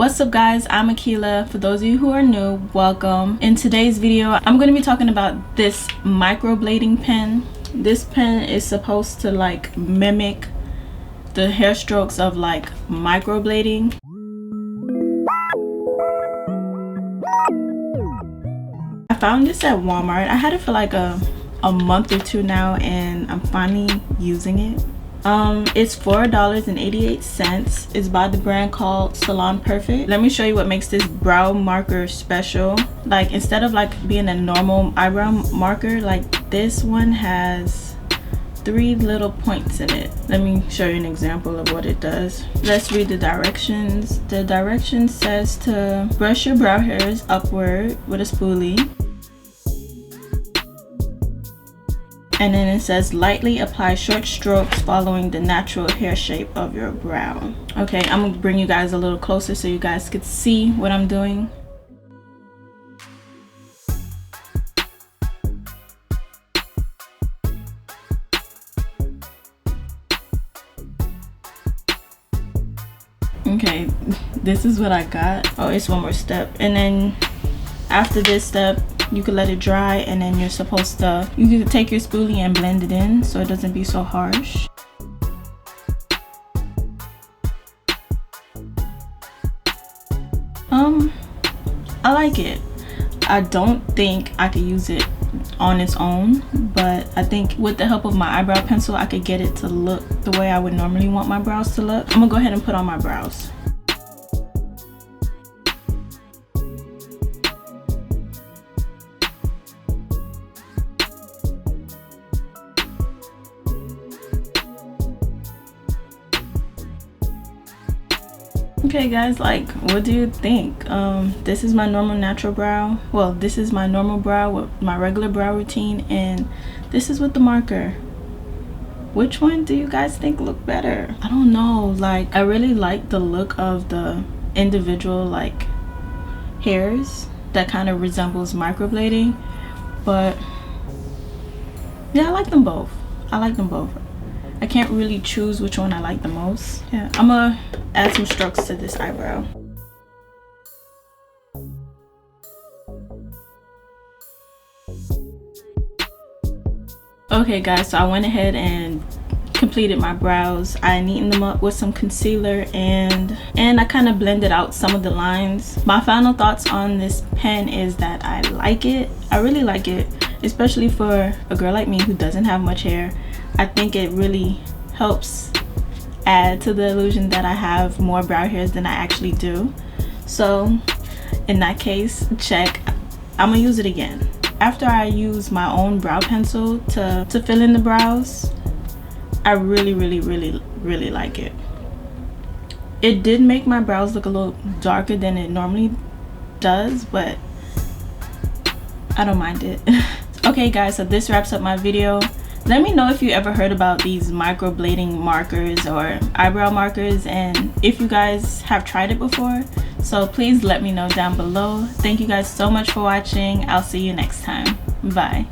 What's up guys, I'm Akila. For those of you who are new, welcome. In today's video, I'm going to be talking about this microblading pen. This pen is supposed to like mimic the hair strokes of like microblading. I found this at Walmart. I had it for like a month or two now and I'm finally using it. It's $4.88. It's by the brand called Salon Perfect. Let me show you what makes this brow marker special. Like instead of like being a normal eyebrow marker, like this one has 3 little points in it. Let me show you an example of what it does. Let's read the directions. The direction says to brush your brow hairs upward with a spoolie. And then it says lightly apply short strokes following the natural hair shape of your brow. Okay, I'm gonna bring you guys a little closer so you guys could see what I'm doing. Okay, this is what I got. Oh, it's one more step. And then after this step, you could let it dry, and then you can take your spoolie and blend it in so it doesn't be so harsh. I like it. I don't think I could use it on its own, but I think with the help of my eyebrow pencil I could get it to look the way I would normally want my brows to look. I'm gonna go ahead and put on my brows. Okay guys, like, what do you think? This is my normal natural brow. Well, this is my normal brow with my regular brow routine, and this is with the marker. Which one do you guys think look better? I don't know, like I really like the look of the individual like hairs that kind of resembles microblading, but yeah, I like them both. I can't really choose which one I like the most. Yeah, I'm gonna add some strokes to this eyebrow. Okay guys, so I went ahead and completed my brows. I neatened them up with some concealer and I kind of blended out some of the lines. My final thoughts on this pen is that I like it. I really like it, especially for a girl like me who doesn't have much hair. I think it really helps add to the illusion that I have more brow hairs than I actually do. So in that case, check. I'm gonna use it again. After I use my own brow pencil to fill in the brows, I really like it. It did make my brows look a little darker than it normally does, but I don't mind it. Okay guys, so this wraps up my video. Let me know if you ever heard about these microblading markers or eyebrow markers, and if you guys have tried it before. So please let me know down below. Thank you guys so much for watching. I'll see you next time. Bye.